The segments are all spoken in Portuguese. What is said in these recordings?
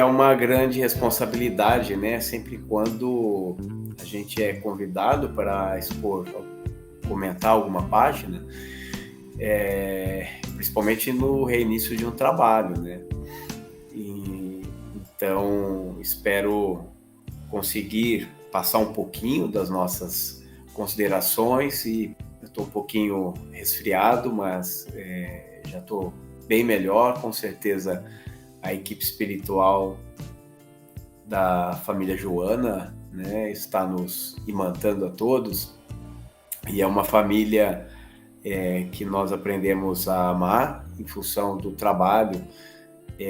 é uma grande responsabilidade, né? Sempre quando a gente é convidado para expor, comentar alguma página, principalmente no reinício de um trabalho, né? Então, espero conseguir passar um pouquinho das nossas considerações e eu estou um pouquinho resfriado, mas já estou bem melhor, com certeza. A equipe espiritual da família Joana, né, está nos imantando a todos, e é uma família que nós aprendemos a amar em função do trabalho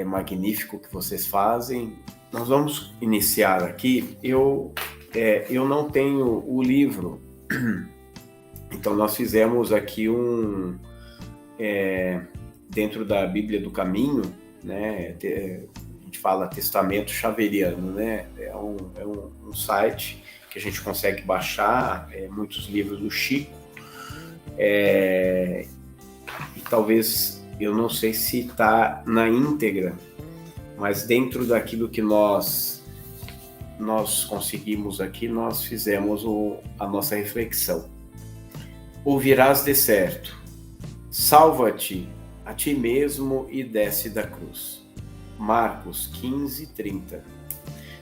magnífico que vocês fazem. Nós vamos iniciar aqui. Eu não tenho o livro, então nós fizemos aqui dentro da Bíblia do Caminho, né? A gente fala Testamento Xaveriano, né? É um site que a gente consegue baixar muitos livros do Chico. E talvez, eu não sei se está na íntegra, mas dentro daquilo que nós conseguimos aqui, nós fizemos a nossa reflexão. Ouvirás de certo, salva-te a ti mesmo e desce da cruz. Marcos 15:30.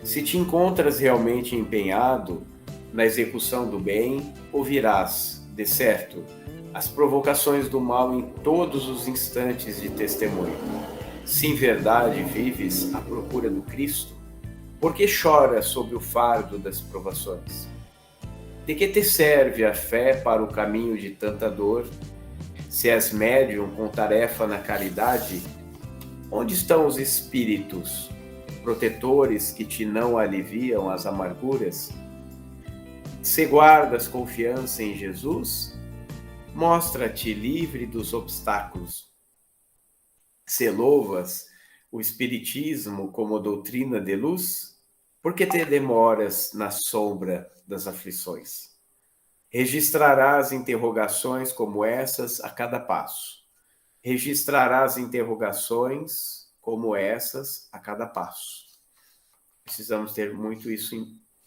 Se te encontras realmente empenhado na execução do bem, ouvirás, de certo, as provocações do mal em todos os instantes de testemunho. Se em verdade vives à procura do Cristo, por que choras sob o fardo das provações? De que te serve a fé para o caminho de tanta dor? Se és médium com tarefa na caridade, onde estão os espíritos protetores que te não aliviam as amarguras? Se guardas confiança em Jesus, mostra-te livre dos obstáculos. Se louvas o Espiritismo como doutrina de luz, por que te demoras na sombra das aflições? Registrarás interrogações como essas a cada passo. Registrarás interrogações como essas a cada passo. Precisamos ter muito isso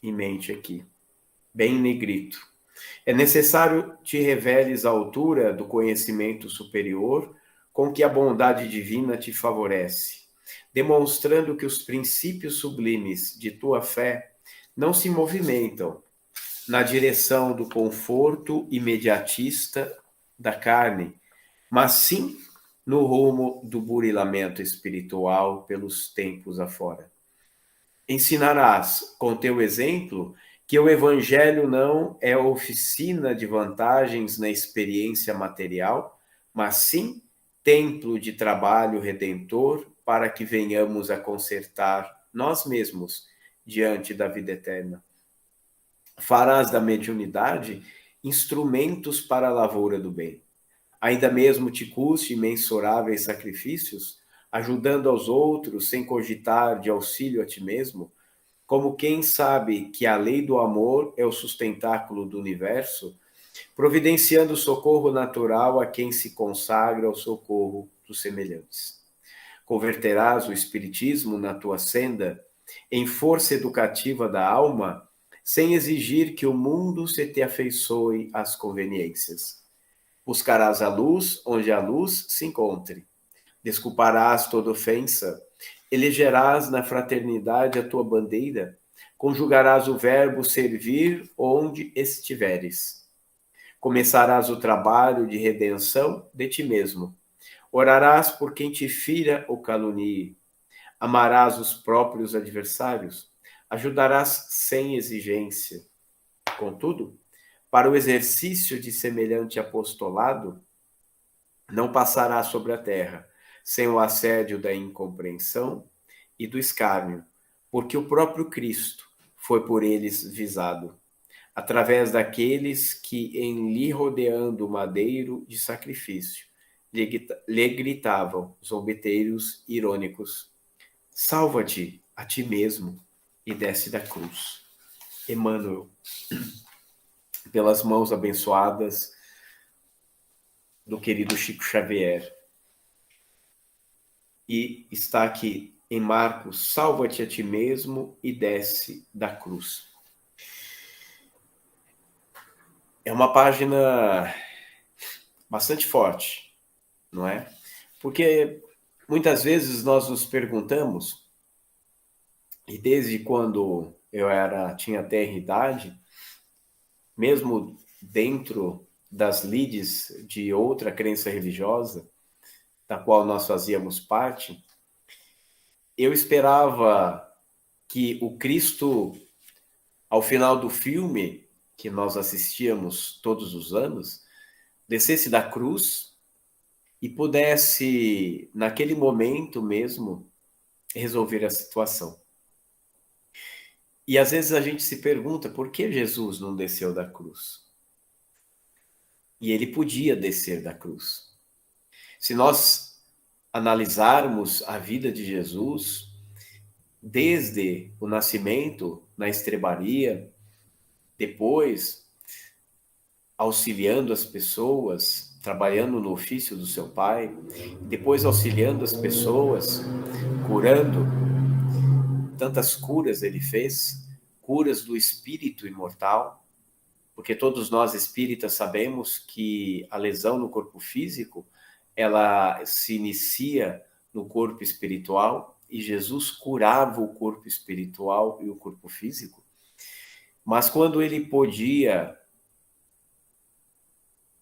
em mente aqui. Bem em negrito. É necessário te reveles à altura do conhecimento superior com que a bondade divina te favorece, demonstrando que os princípios sublimes de tua fé não se movimentam na direção do conforto imediatista da carne, mas sim no rumo do burilamento espiritual pelos tempos afora. Ensinarás com teu exemplo que o Evangelho não é oficina de vantagens na experiência material, mas sim templo de trabalho redentor para que venhamos a consertar nós mesmos diante da vida eterna. Farás da mediunidade instrumentos para a lavoura do bem. Ainda mesmo te custe imensuráveis sacrifícios, ajudando aos outros sem cogitar de auxílio a ti mesmo, como quem sabe que a lei do amor é o sustentáculo do universo, providenciando socorro natural a quem se consagra ao socorro dos semelhantes. Converterás o espiritismo na tua senda em força educativa da alma, sem exigir que o mundo se te afeiçoe às conveniências. Buscarás a luz onde a luz se encontre. Desculparás toda ofensa, elegerás na fraternidade a tua bandeira, conjugarás o verbo servir onde estiveres. Começarás o trabalho de redenção de ti mesmo. Orarás por quem te fira ou calunie. Amarás os próprios adversários. Ajudarás sem exigência. Contudo, para o exercício de semelhante apostolado, não passará sobre a terra sem o assédio da incompreensão e do escárnio, porque o próprio Cristo foi por eles visado, através daqueles que, em lhe rodeando o madeiro de sacrifício, lhe gritavam, zombeteiros irônicos: salva-te a ti mesmo e desce da cruz. Emmanuel, pelas mãos abençoadas do querido Chico Xavier. E está aqui em Marcos: salva-te a ti mesmo e desce da cruz. É uma página bastante forte, não é? Porque muitas vezes nós nos perguntamos, e desde quando eu tinha tenra idade, mesmo dentro das lides de outra crença religiosa, da qual nós fazíamos parte, eu esperava que o Cristo, ao final do filme que nós assistíamos todos os anos, descesse da cruz e pudesse, naquele momento mesmo, resolver a situação. E às vezes a gente se pergunta por que Jesus não desceu da cruz? E ele podia descer da cruz. Se nós analisarmos a vida de Jesus, desde o nascimento na estrebaria, depois auxiliando as pessoas, trabalhando no ofício do seu pai, depois auxiliando as pessoas, curando, tantas curas ele fez, curas do espírito imortal, porque todos nós espíritas sabemos que a lesão no corpo físico, ela se inicia no corpo espiritual, e Jesus curava o corpo espiritual e o corpo físico. Mas quando ele podia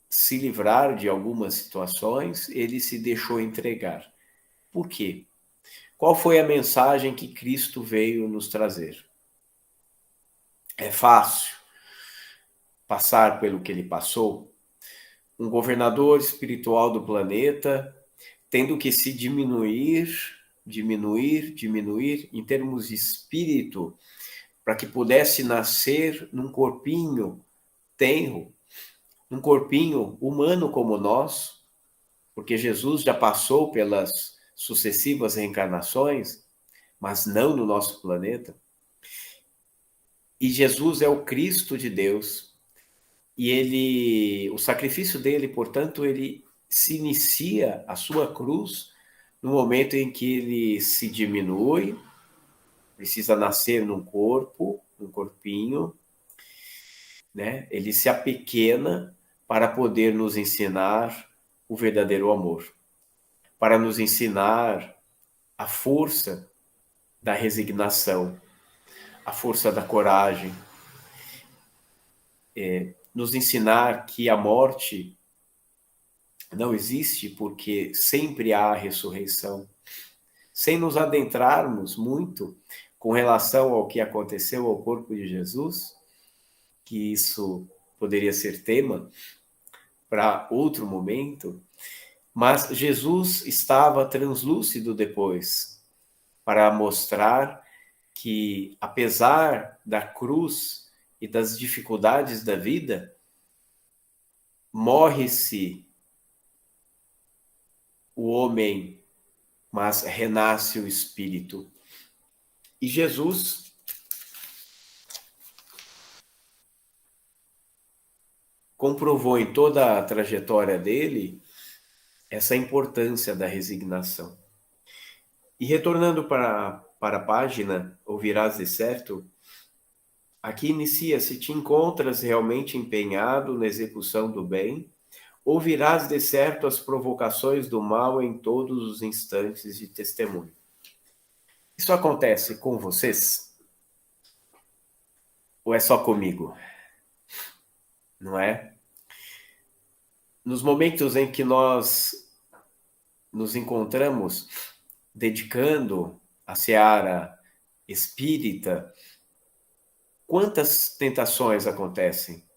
se livrar de algumas situações, ele se deixou entregar. Por quê? Qual foi a mensagem que Cristo veio nos trazer? É fácil passar pelo que ele passou? Um governador espiritual do planeta tendo que se diminuir em termos de espírito, para que pudesse nascer num corpinho tenro, num corpinho humano como nós, porque Jesus já passou pelas sucessivas reencarnações, mas não no nosso planeta. E Jesus é o Cristo de Deus. E o sacrifício dele, portanto, ele se inicia a sua cruz no momento em que ele se diminui, precisa nascer num corpo, num corpinho, né? Ele se apequena para poder nos ensinar o verdadeiro amor, para nos ensinar a força da resignação, a força da coragem, nos ensinar que a morte não existe porque sempre há a ressurreição, sem nos adentrarmos muito com relação ao que aconteceu ao corpo de Jesus, que isso poderia ser tema para outro momento, mas Jesus estava translúcido depois, para mostrar que, apesar da cruz e das dificuldades da vida, morre-se o homem, mas renasce o espírito. E Jesus comprovou em toda a trajetória dele essa importância da resignação. E retornando para a página, ouvirás de certo, aqui inicia: se te encontras realmente empenhado na execução do bem, ouvirás de certo as provocações do mal em todos os instantes de testemunho. Isso acontece com vocês? Ou é só comigo? Não é? Nos momentos em que nós nos encontramos dedicando a seara espírita, quantas tentações acontecem?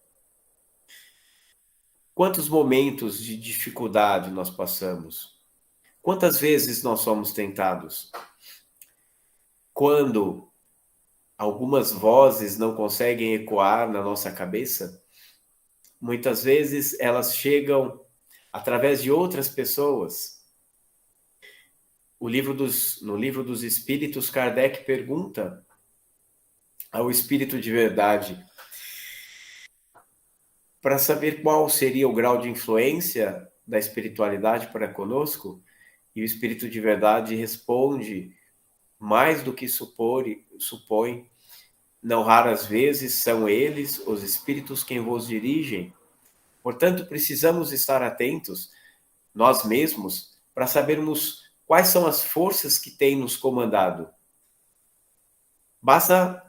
Quantos momentos de dificuldade nós passamos? Quantas vezes nós somos tentados? Quando algumas vozes não conseguem ecoar na nossa cabeça, muitas vezes elas chegam através de outras pessoas. No livro dos Espíritos, Kardec pergunta ao Espírito de Verdade para saber qual seria o grau de influência da espiritualidade para conosco, e o Espírito de Verdade responde mais do que supõe, não raras vezes são eles, os espíritos, quem vos dirigem. Portanto, precisamos estar atentos, nós mesmos, para sabermos quais são as forças que têm nos comandado. Basta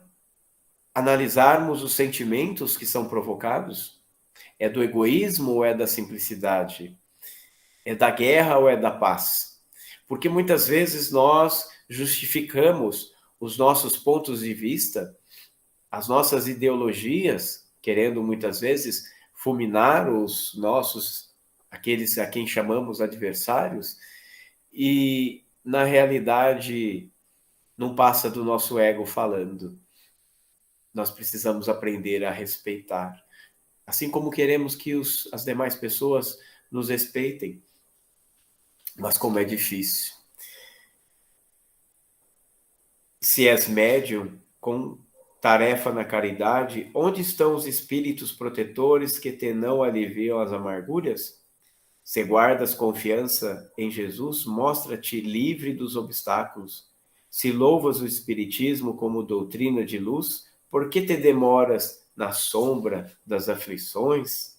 analisarmos os sentimentos que são provocados. É do egoísmo ou é da simplicidade? É da guerra ou é da paz? Porque muitas vezes nós justificamos os nossos pontos de vista, as nossas ideologias, querendo muitas vezes fulminar os nossos, aqueles a quem chamamos adversários, e na realidade não passa do nosso ego falando. Nós precisamos aprender a respeitar. Assim como queremos que as demais pessoas nos respeitem. Mas como é difícil. Se és médium, com tarefa na caridade, onde estão os espíritos protetores que te não aliviam as amarguras? Se guardas confiança em Jesus, mostra-te livre dos obstáculos. Se louvas o Espiritismo como doutrina de luz, por que te demoras na sombra das aflições?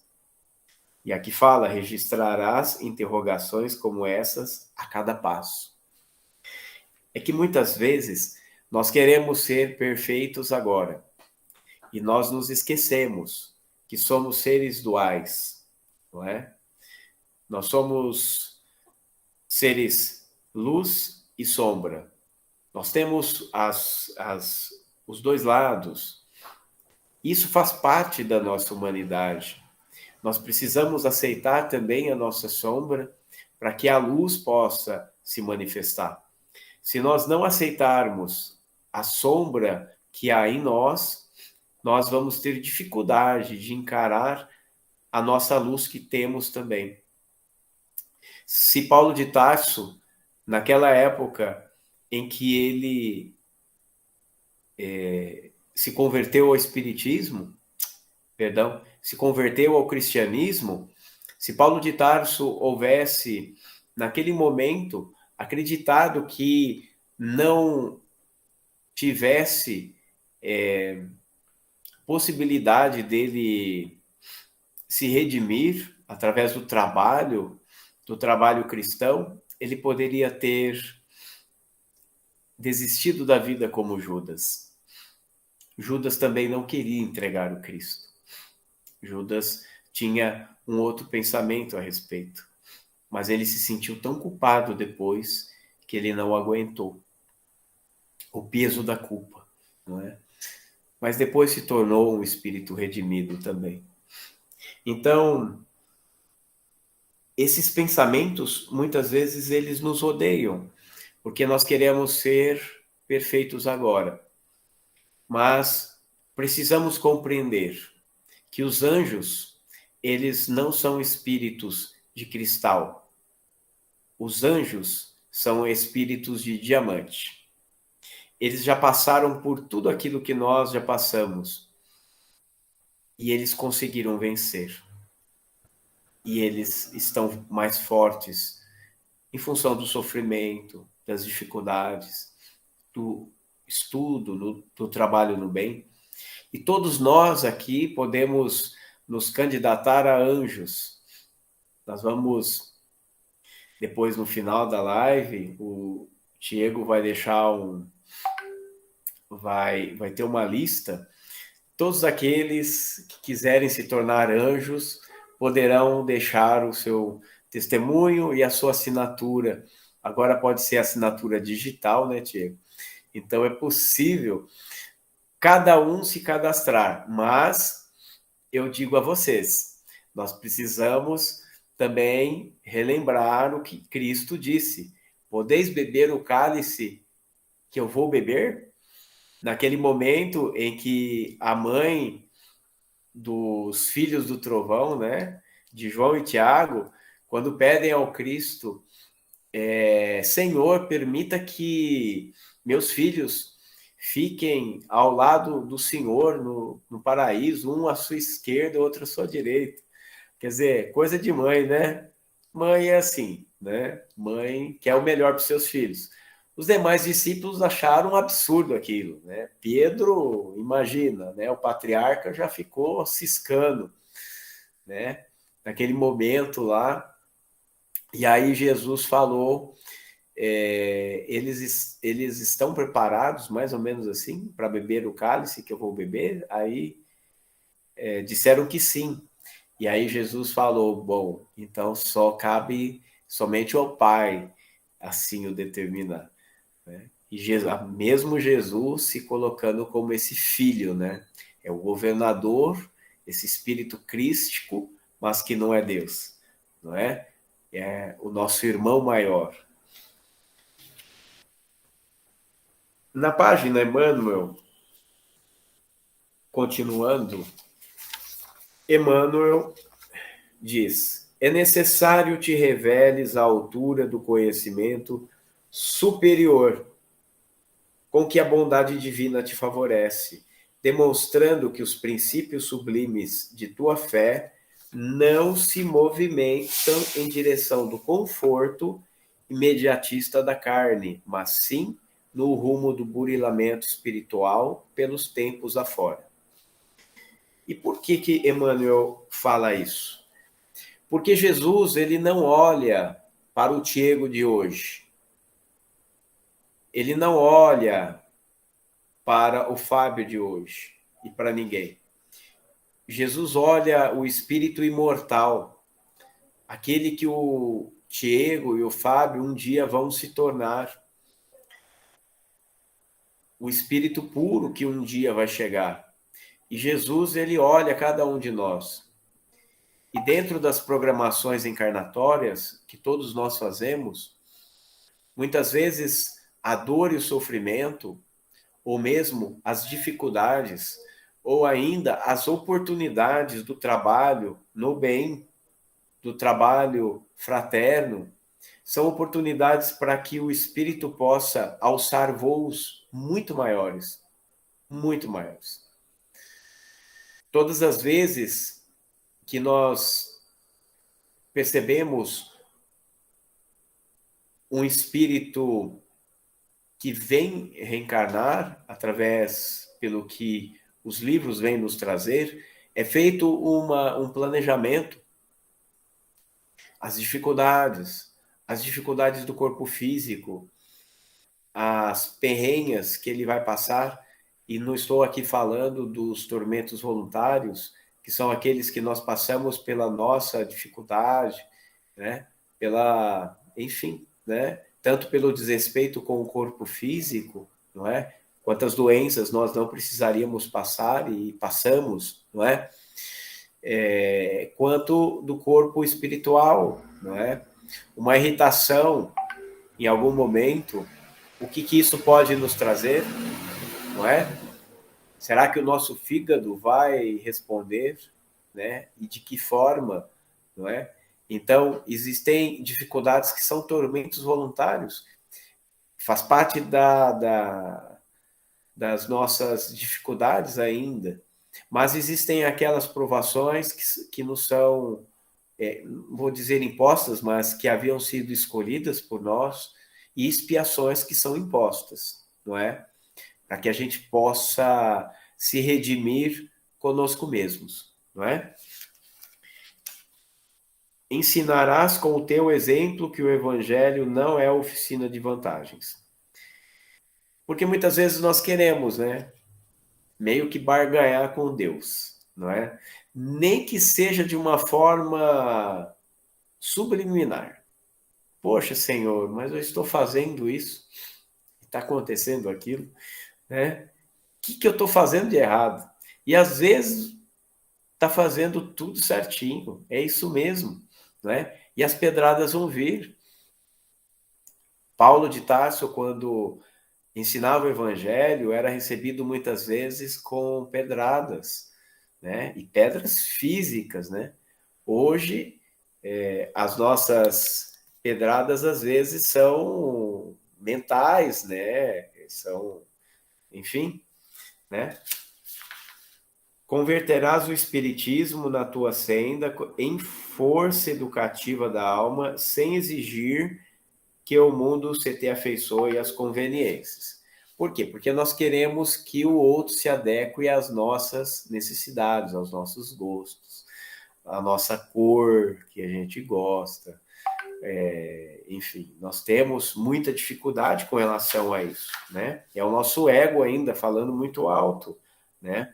E aqui fala, registrarás interrogações como essas a cada passo. É que muitas vezes nós queremos ser perfeitos agora e nós nos esquecemos que somos seres duais, não é? Nós somos seres luz e sombra. Nós temos os dois lados. Isso faz parte da nossa humanidade. Nós precisamos aceitar também a nossa sombra para que a luz possa se manifestar. Se nós não aceitarmos a sombra que há em nós, nós vamos ter dificuldade de encarar a nossa luz que temos também. Se Paulo de Tarso, naquela época em que ele se converteu ao espiritismo, se converteu ao cristianismo, se Paulo de Tarso houvesse, naquele momento, acreditado que não tivesse possibilidade dele se redimir através do trabalho cristão, ele poderia ter desistido da vida como Judas. Judas também não queria entregar o Cristo. Judas tinha um outro pensamento a respeito, mas ele se sentiu tão culpado depois que ele não aguentou o peso da culpa, não é? Mas depois se tornou um espírito redimido também. Então, esses pensamentos, muitas vezes, eles nos odeiam, porque nós queremos ser perfeitos agora. Mas precisamos compreender que os anjos, eles não são espíritos de cristal. Os anjos são espíritos de diamante. Eles já passaram por tudo aquilo que nós já passamos. E eles conseguiram vencer. E eles estão mais fortes em função do sofrimento, das dificuldades, do estudo, do trabalho no bem. E todos nós aqui podemos nos candidatar a anjos. Nós vamos, depois no final da live, o Diego vai deixar vai ter uma lista. Todos aqueles que quiserem se tornar anjos poderão deixar o seu testemunho e a sua assinatura. Agora pode ser assinatura digital, né, Diego? Então é possível cada um se cadastrar, mas eu digo a vocês, nós precisamos também relembrar o que Cristo disse. Podeis beber o cálice que eu vou beber? Naquele momento em que a mãe dos filhos do trovão, né, de João e Tiago, quando pedem ao Cristo, Senhor, permita que meus filhos fiquem ao lado do Senhor no paraíso, um à sua esquerda, outro à sua direita. Quer dizer, coisa de mãe, né? Mãe é assim, né? Mãe quer o melhor para os seus filhos. Os demais discípulos acharam um absurdo aquilo, né? Pedro, imagina, né? O patriarca já ficou ciscando, né? Naquele momento lá. E aí Jesus falou, eles estão preparados, mais ou menos assim, para beber o cálice que eu vou beber? Aí disseram que sim. E aí Jesus falou, bom, então só cabe somente ao Pai assim o determinar, né? E mesmo Jesus se colocando como esse filho, né? É o governador, esse espírito crístico, mas que não é Deus, não é? É o nosso irmão maior. Na página Emmanuel, continuando, Emmanuel diz: é necessário te reveles à altura do conhecimento superior com que a bondade divina te favorece, demonstrando que os princípios sublimes de tua fé não se movimentam em direção do conforto imediatista da carne, mas sim no rumo do burilamento espiritual pelos tempos afora. E por que Emmanuel fala isso? Porque Jesus, ele não olha para o Tiago de hoje. Ele não olha para o Fábio de hoje e para ninguém. Jesus olha o espírito imortal, aquele que o Tiago e o Fábio um dia vão se tornar, o espírito puro que um dia vai chegar. E Jesus, ele olha cada um de nós. E dentro das programações encarnatórias que todos nós fazemos, muitas vezes a dor e o sofrimento, ou mesmo as dificuldades, ou ainda as oportunidades do trabalho no bem, do trabalho fraterno, são oportunidades para que o espírito possa alçar voos muito maiores, muito maiores. Todas as vezes que nós percebemos um espírito que vem reencarnar através pelo que os livros vêm nos trazer, é feito um planejamento. As dificuldades do corpo físico, as perrenhas que ele vai passar, e não estou aqui falando dos tormentos voluntários, que são aqueles que nós passamos pela nossa dificuldade, né? Enfim, né? Tanto pelo desrespeito com o corpo físico, não é? Quantas doenças nós não precisaríamos passar e passamos, não é? Quanto do corpo espiritual, não é? Uma irritação em algum momento, o que isso pode nos trazer, não é? Será que o nosso fígado vai responder, né? E de que forma, não é? Então, existem dificuldades que são tormentos voluntários. Faz parte das nossas dificuldades ainda. Mas existem aquelas provações que não são, vou dizer impostas, mas que haviam sido escolhidas por nós, e expiações que são impostas, não é? Para que a gente possa se redimir conosco mesmos, não é? Ensinarás com o teu exemplo que o evangelho não é oficina de vantagens. Porque muitas vezes nós queremos, né? Meio que barganhar com Deus, não é? Nem que seja de uma forma subliminar. Poxa, Senhor, mas eu estou fazendo isso, está acontecendo aquilo, né? O que eu estou fazendo de errado? E às vezes está fazendo tudo certinho, é isso mesmo, né? E as pedradas vão vir. Paulo de Tarso, quando ensinava o evangelho, era recebido muitas vezes com pedradas, né? E pedras físicas, né? Hoje, as nossas pedradas às vezes são mentais, né? São, enfim, né? Converterás o espiritismo na tua senda em força educativa da alma, sem exigir que o mundo se te afeiçoe às conveniências. Por quê? Porque nós queremos que o outro se adeque às nossas necessidades, aos nossos gostos, à nossa cor que a gente gosta. Enfim, nós temos muita dificuldade com relação a isso, né? É o nosso ego ainda falando muito alto, né?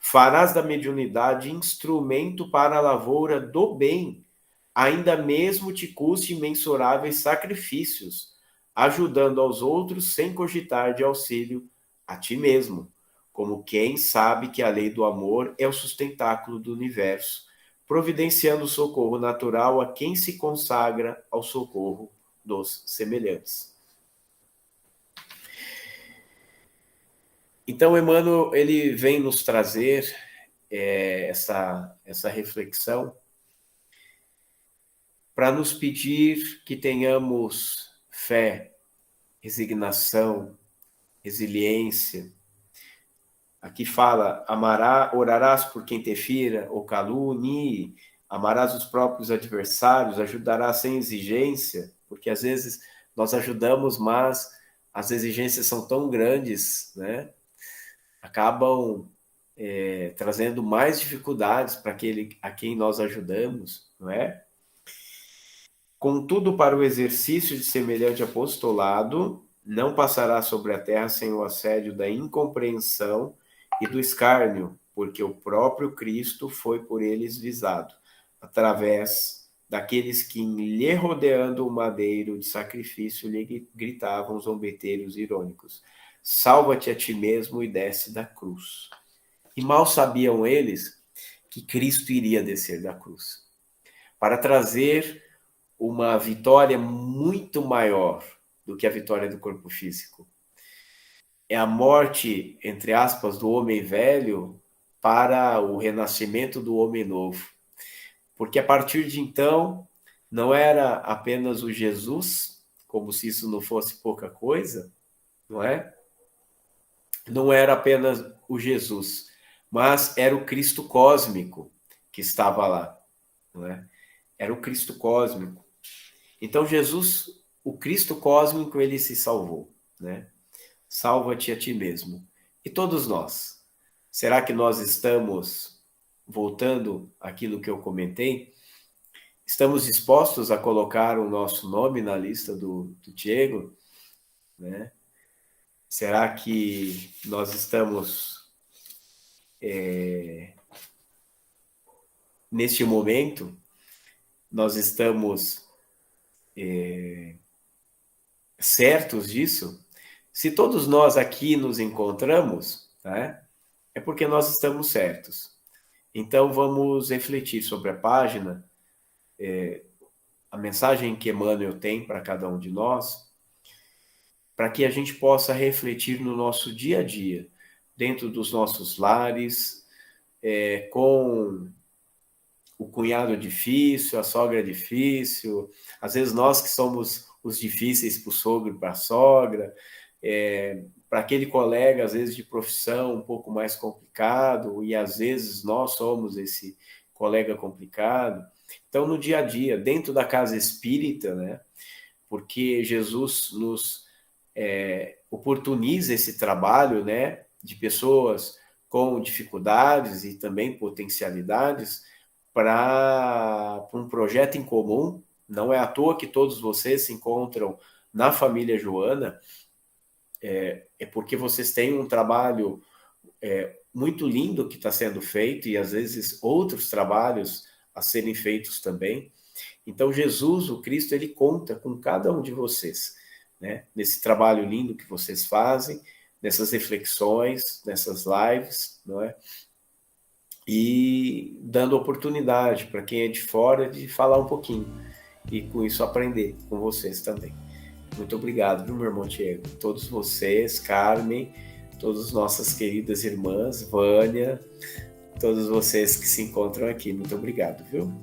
Farás da mediunidade instrumento para a lavoura do bem, ainda mesmo te custe imensuráveis sacrifícios, ajudando aos outros sem cogitar de auxílio a ti mesmo, como quem sabe que a lei do amor é o sustentáculo do universo, providenciando socorro natural a quem se consagra ao socorro dos semelhantes. Então, Emmanuel, ele vem nos trazer essa reflexão para nos pedir que tenhamos fé, resignação, resiliência. Aqui fala, orarás por quem te fira ou calúnie, amarás os próprios adversários, ajudarás sem exigência, porque às vezes nós ajudamos, mas as exigências são tão grandes, né? Acabam trazendo mais dificuldades para aquele a quem nós ajudamos, não é? Contudo, para o exercício de semelhante apostolado, não passará sobre a terra sem o assédio da incompreensão e do escárnio, porque o próprio Cristo foi por eles visado, através daqueles que, lhe rodeando o madeiro de sacrifício, lhe gritavam zombeteiros irônicos: salva-te a ti mesmo e desce da cruz. E mal sabiam eles que Cristo iria descer da cruz, para trazer uma vitória muito maior do que a vitória do corpo físico. É a morte, entre aspas, do homem velho para o renascimento do homem novo. Porque a partir de então, não era apenas o Jesus, como se isso não fosse pouca coisa, não é? Não era apenas o Jesus, mas era o Cristo cósmico que estava lá, não é? Era o Cristo cósmico. Então, Jesus, o Cristo cósmico, ele se salvou, né? Salva-te a ti mesmo. E todos nós, será que nós estamos, voltando àquilo que eu comentei, estamos dispostos a colocar o nosso nome na lista do Diego, né? Será que nós estamos, neste momento, nós estamos certos disso? Se todos nós aqui nos encontramos, né, é porque nós estamos certos. Então, vamos refletir sobre a página, a mensagem que Emmanuel tem para cada um de nós, para que a gente possa refletir no nosso dia a dia, dentro dos nossos lares, com o cunhado difícil, a sogra difícil, às vezes nós que somos os difíceis para o sogro e para a sogra, para aquele colega, às vezes, de profissão um pouco mais complicado, e às vezes nós somos esse colega complicado. Então, no dia a dia, dentro da casa espírita, né, porque Jesus nos oportuniza esse trabalho, né, de pessoas com dificuldades e também potencialidades para um projeto em comum. Não é à toa que todos vocês se encontram na família Joana, é porque vocês têm um trabalho muito lindo que está sendo feito e às vezes outros trabalhos a serem feitos também. Então Jesus, o Cristo, ele conta com cada um de vocês, né? Nesse trabalho lindo que vocês fazem, nessas reflexões, nessas lives, não é? E dando oportunidade para quem é de fora de falar um pouquinho e com isso aprender com vocês também. Muito obrigado, viu, meu irmão Diego? Todos vocês, Carmen, todas nossas queridas irmãs, Vânia, todos vocês que se encontram aqui. Muito obrigado, viu?